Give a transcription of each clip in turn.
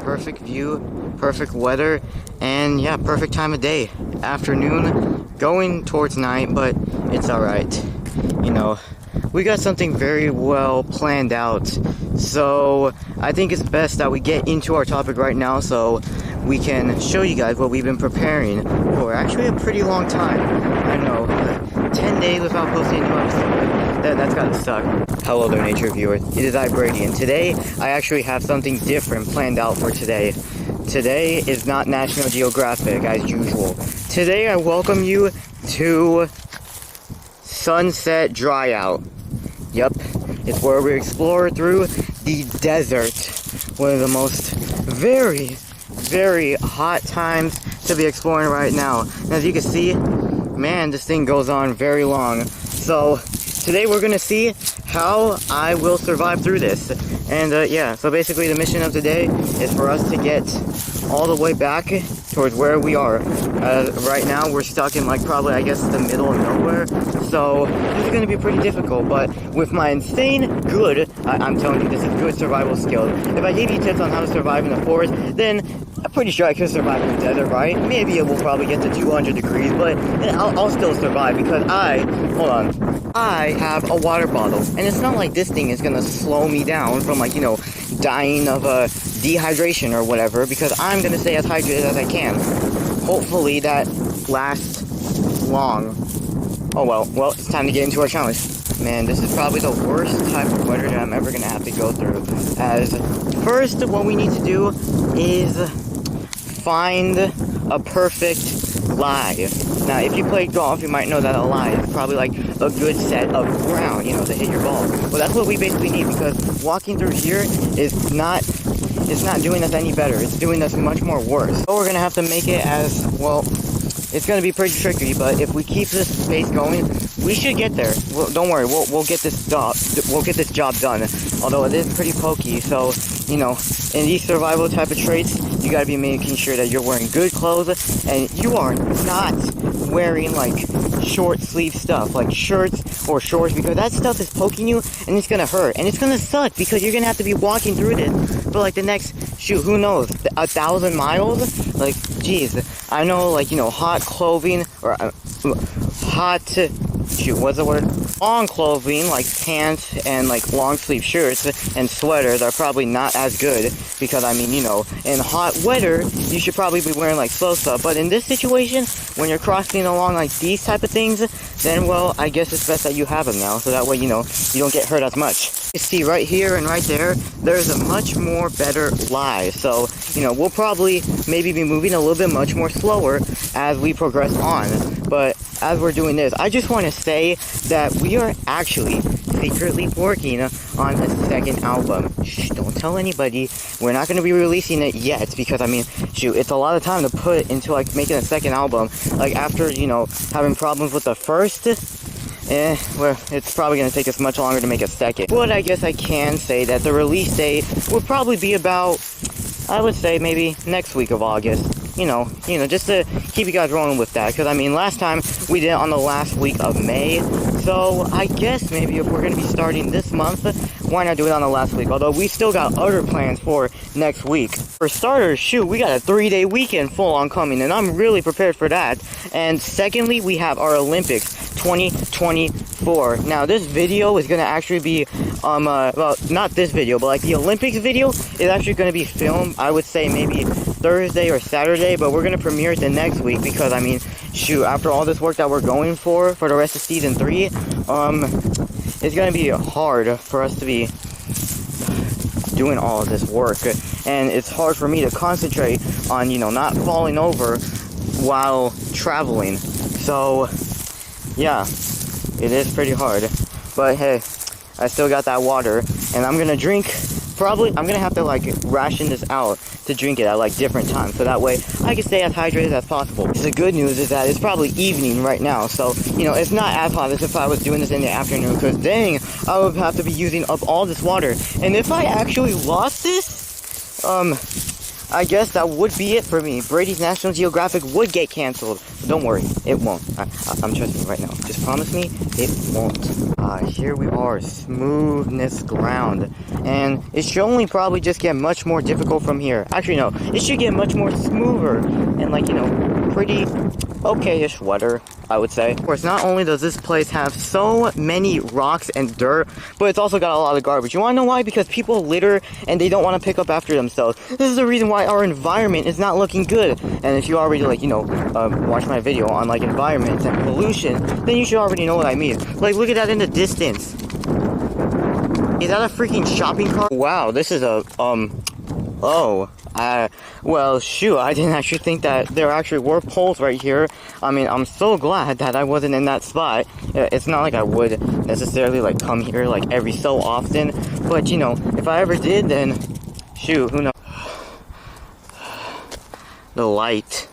perfect view, perfect weather, and yeah, perfect time of day. Afternoon, going towards night, but it's alright. You know, we got something very well planned out, so I think it's best that we get into our topic right now so we can show you guys what we've been preparing for actually a pretty long time. I know, 10 days without posting a new episode. That's gotta suck. Hello there, nature viewers. It is I, Brady, and today I actually have something different planned out for today. Today is not National Geographic as usual. Today I welcome you to Sunset Dryout. Yep, it's where we explore through the desert. One of the most very hot times to be exploring right now. And as you can see, man, this thing goes on very long. So today we're gonna see how I will survive through this. And yeah, so basically the mission of today is for us to get all the way back towards where we are. Right now we're stuck in like probably I guess the middle of nowhere, so this is going to be pretty difficult, but with my insane good, I'm telling you, this is good survival skill. If I gave you tips on how to survive in the forest, then I'm pretty sure I could survive in the desert, right? Maybe it will probably get to 200 degrees, but I'll still survive because I have a water bottle, and it's not like this thing is going to slow me down from like, you know, dying of dehydration or whatever, because I'm going to stay as hydrated as I can. Hopefully that lasts long. Oh well, it's time to get into our challenge. Man, this is probably the worst type of weather that I'm ever going to have to go through. As first, what we need to do is find a perfect lie. Now, if you play golf, you might know that a lie is probably like a good set of ground, you know, to hit your ball. Well, that's what we basically need, because walking through here is not doing us any better. It's doing us much more worse. So we're gonna have to make it as well. It's gonna be pretty tricky, but if we keep this pace going, we should get there. Well, don't worry, we'll get this job done. Although it is pretty pokey, so you know, in these survival type of traits, you gotta be making sure that you're wearing good clothes and you are not wearing like short sleeve stuff like shirts or shorts, because that stuff is poking you and it's gonna hurt and it's gonna suck because you're gonna have to be walking through this for like the next, shoot, who knows, 1,000 miles? Like, geez, I know, like, you know, hot clothing or what's the word? Long clothing like pants and like long sleeve shirts and sweaters are probably not as good, because I mean, you know, in hot weather you should probably be wearing like slow stuff, but in this situation when you're crossing along like these type of things, then well, I guess it's best that you have them now, so that way, you know, you don't get hurt as much. You see right here and right there's a much more better lie, so you know, we'll probably maybe be moving a little bit much more slower as we progress on. But as we're doing this, I just want to say that we are actually secretly working on a second album. Shh, don't tell anybody. We're not going to be releasing it yet, because I mean, shoot, it's a lot of time to put into like making a second album. Like after, you know, having problems with the first, well, it's probably going to take us much longer to make a second. But I guess I can say that the release date will probably be about, I would say maybe next week of August. You know, just to keep you guys rolling with that, because I mean, last time we did it on the last week of May, so I guess maybe if we're going to be starting this month, why not do it on the last week? Although we still got other plans for next week. For starters, shoot, we got a 3-day weekend full on coming, and I'm really prepared for that. And secondly, we have our Olympics 2024. Now, this video is going to actually be, well, not this video, but like the Olympics video is actually going to be filmed, I would say maybe Thursday or Saturday, but we're going to premiere it the next week, because I mean, shoot, after all this work that we're going for the rest of season 3, it's going to be hard for us to be doing all of this work, and it's hard for me to concentrate on, you know, not falling over while traveling. So yeah, it is pretty hard, but hey, I still got that water, and I'm gonna drink, probably, I'm gonna have to like ration this out to drink it at like different times, so that way I can stay as hydrated as possible. The good news is that it's probably evening right now, so you know, it's not as hot as if I was doing this in the afternoon, because dang, I would have to be using up all this water. And if I actually lost this, I guess that would be it for me. Brady's National Geographic would get canceled. Don't worry, it won't. I'm trusting you right now. Just promise me it won't. Here we are, smoothness ground, and it should only probably just get much more difficult from here. Actually, no, it should get much more smoother and, like, you know, pretty okay-ish weather, I would say. Of course, not only does this place have so many rocks and dirt, but it's also got a lot of garbage. You want to know why? Because people litter and they don't want to pick up after themselves. This is the reason why our environment is not looking good. And if you already, like, you know, watch my video on, like, environment and pollution, then you should already know what I mean. Like, look at that in the distance. Is that a freaking shopping cart? Wow, this is a, well, shoot, I didn't actually think that there actually were poles right here. I mean, I'm so glad that I wasn't in that spot. It's not like I would necessarily, like, come here, like, every so often. But, you know, if I ever did, then, shoot, who knows? The light.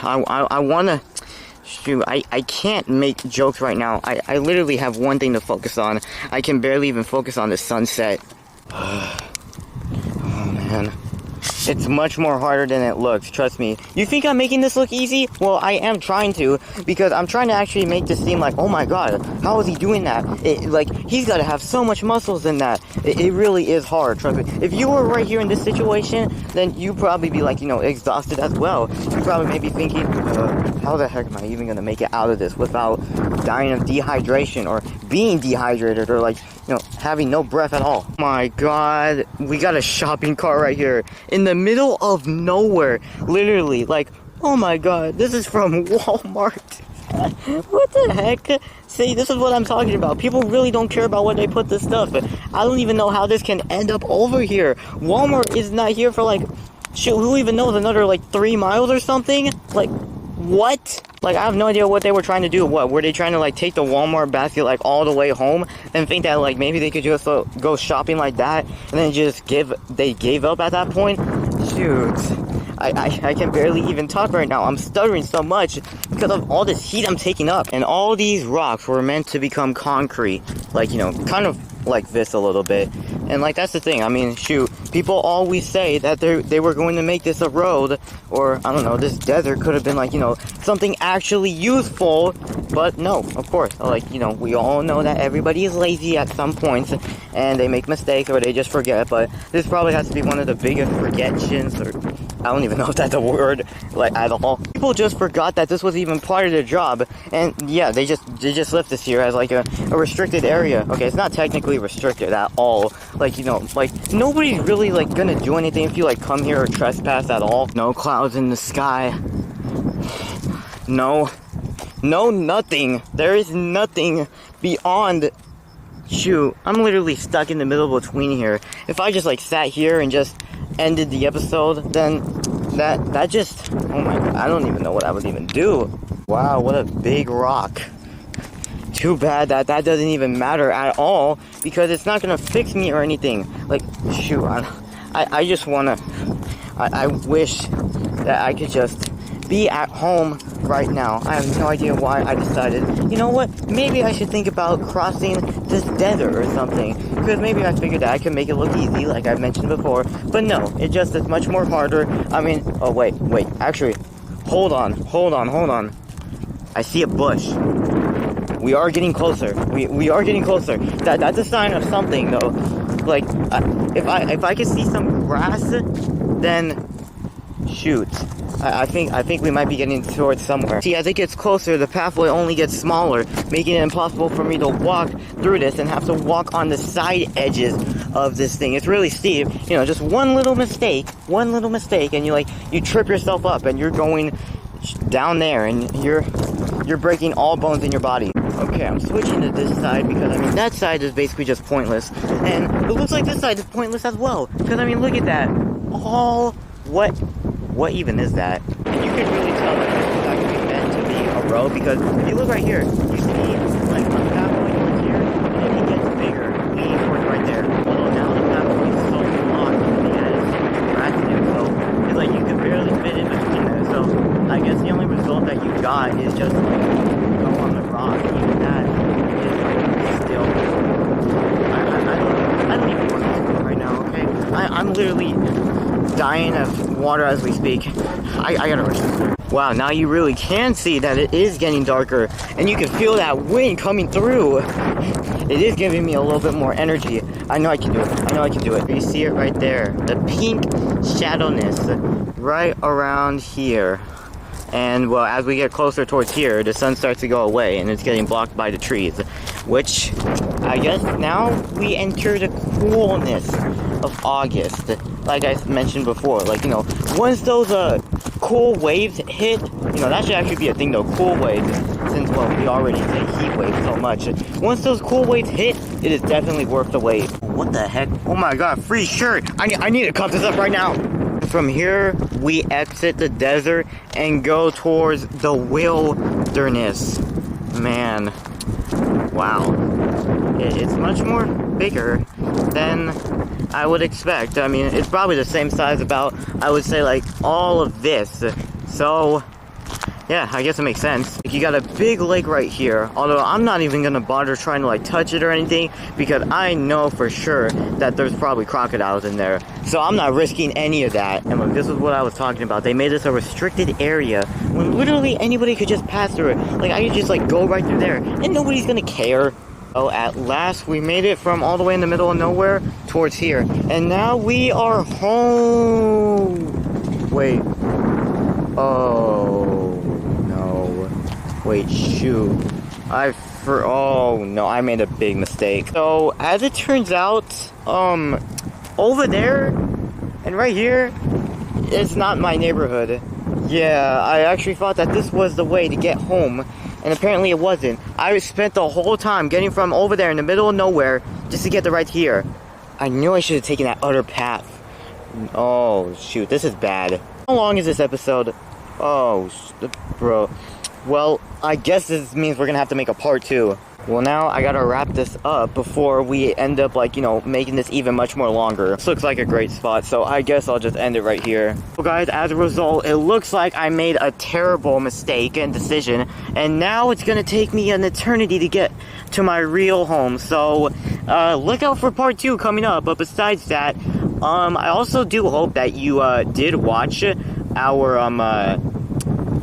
I wanna... Shoot, I can't make jokes right now. I literally have one thing to focus on. I can barely even focus on the sunset. Oh, man. It's much more harder than it looks, trust me. You think I'm making this look easy? Well, I am trying to, because I'm trying to actually make this seem like, oh my god, how is he doing that? Like, he's got to have so much muscles in that. It really is hard, trust me. If you were right here in this situation, then you'd probably be, like, you know, exhausted as well. You probably may be thinking, how the heck am I even going to make it out of this without dying of dehydration or being dehydrated or, like, you know, having no breath at all. Oh my god, we got a shopping cart right here in the middle of nowhere, literally. Like, oh my god, this is from Walmart. What the heck? See, this is what I'm talking about. People really don't care about where they put this stuff, but I don't even know how this can end up over here. Walmart is not here for, like, shoot, who even knows, another, like, 3 miles or something? Like, what? Like, I have no idea what they were trying to do. What, were they trying to, like, take the Walmart basket, like, all the way home and think that, like, maybe they could just go shopping like that and then just they gave up at that point? Shoot. I can barely even talk right now. I'm stuttering so much because of all this heat I'm taking up. And all these rocks were meant to become concrete. Like, you know, kind of like this a little bit. And, like, that's the thing. I mean, shoot, people always say that they were going to make this a road, or, I don't know, this desert could have been, like, you know, something actually useful. But no, of course, like, you know, we all know that everybody is lazy at some points, and they make mistakes, or they just forget. But this probably has to be one of the biggest forgettions, or I don't even know if that's a word, like, at all. People just forgot that this was even part of their job, and yeah, they just left this here as, like, a restricted area. Okay, it's not technically restricted at all. Like, you know, like, nobody's really, like, gonna do anything if you, like, come here or trespass at all. No clouds in the sky. No, nothing. There is nothing beyond. Shoot, I'm literally stuck in the middle between here. If I just, like, sat here and just ended the episode, then that just, oh my god, I don't even know what I would even do. Wow, what a big rock. Too bad that doesn't even matter at all, because it's not gonna fix me or anything. Like, shoot, I just wanna, I wish that I could just be at home right now. I have no idea why I decided, you know what, maybe I should think about crossing this desert or something, because maybe I figured that I could make it look easy, like I've mentioned before, but no, it just is much more harder. I mean, oh wait, actually, hold on. I see a bush. We are getting closer. We are getting closer. That's a sign of something, though. Like, if I could see some grass, then shoot. I think we might be getting towards somewhere. See, as it gets closer, the pathway only gets smaller, making it impossible for me to walk through this and have to walk on the side edges of this thing. It's really steep. You know, just one little mistake, and you trip yourself up, and you're going down there, and you're breaking all bones in your body. Okay, I'm switching to this side because, I mean, that side is basically just pointless. And it looks like this side is pointless as well. Because, I mean, look at that. What even is that? And you can really tell that this is actually meant to be a road, because if you look right here, you see, like, on the pathway towards here, and it gets bigger, leaning towards right there. Although now the pathway is so long, and it's grass in it, so it's like you can barely fit in between there. So I guess the only result that you got is just, like, go on the rock. Even that is, like, still, I don't even want to do it right now, okay? I'm literally dying of water as we speak. I gotta rush. Wow, now you really can see that it is getting darker, and you can feel that wind coming through. It is giving me a little bit more energy. I know I can do it. I know I can do it. You see it right there. The pink shadowness right around here. And, well, as we get closer towards here, the sun starts to go away, and it's getting blocked by the trees. Which, I guess now we enter the coolness of August. Like I mentioned before, like, you know, once those, cool waves hit, you know, that should actually be a thing though, cool waves, since, well, we already say heat waves so much. Once those cool waves hit, it is definitely worth the wait. What the heck? Oh my god, free shirt! I need to cut this up right now! From here, we exit the desert and go towards the wilderness. Man, wow. It's much more bigger than I would expect. I mean, it's probably the same size about, I would say, like, all of this. So, yeah, I guess it makes sense. You got a big lake right here, although I'm not even gonna bother trying to, like, touch it or anything, because I know for sure that there's probably crocodiles in there. So I'm not risking any of that. And look, this is what I was talking about. They made this a restricted area when literally anybody could just pass through it. Like, I could just, like, go right through there, and nobody's gonna care. Oh, at last we made it from all the way in the middle of nowhere towards here. And now we are home. Wait. Oh, no. Wait, shoot. Oh, no, I made a big mistake. So, as it turns out, over there and right here, it's not my neighborhood. Yeah, I actually thought that this was the way to get home. And apparently it wasn't. I spent the whole time getting from over there in the middle of nowhere just to get to right here. I knew I should have taken that other path. Oh, shoot. This is bad. How long is this episode? Oh, bro. Well, I guess this means we're gonna have to make a part 2. Well, now I gotta wrap this up before we end up, like, you know, making this even much more longer. This looks like a great spot, so I guess I'll just end it right here. So guys, as a result, it looks like I made a terrible mistake and decision, and now it's gonna take me an eternity to get to my real home. So, look out for part 2 coming up. But besides that, I also do hope that you, did watch our,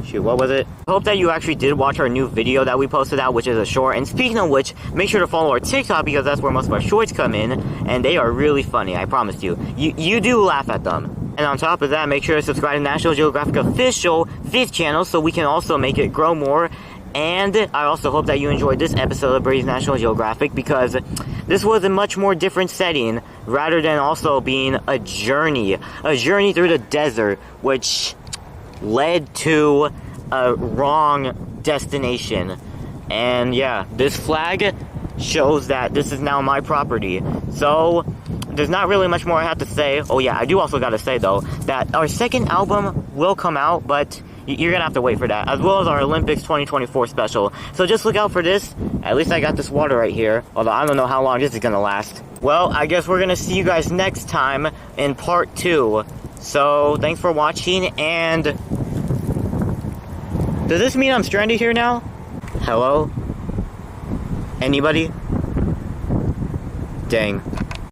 shoot, what was it? I hope that you actually did watch our new video that we posted out, which is a short. And speaking of which, make sure to follow our TikTok, because that's where most of our shorts come in, and they are really funny, I promise you. You do laugh at them. And on top of that, make sure to subscribe to National Geographic official 5th channel so we can also make it grow more. And I also hope that you enjoyed this episode of Brady's National Geographic, because this was a much more different setting, rather than also being a journey through the desert, which led to a wrong destination. And yeah, this flag shows that this is now my property. So there's not really much more I have to say. Oh yeah, I do also gotta say though that our second album will come out, but you're gonna have to wait for that, as well as our Olympics 2024 special. So just look out for this. At least I got this water right here, although I don't know how long this is gonna last. Well, I guess we're gonna see you guys next time in part 2. So thanks for watching, and does this mean I'm stranded here now? Hello? Anybody? Dang.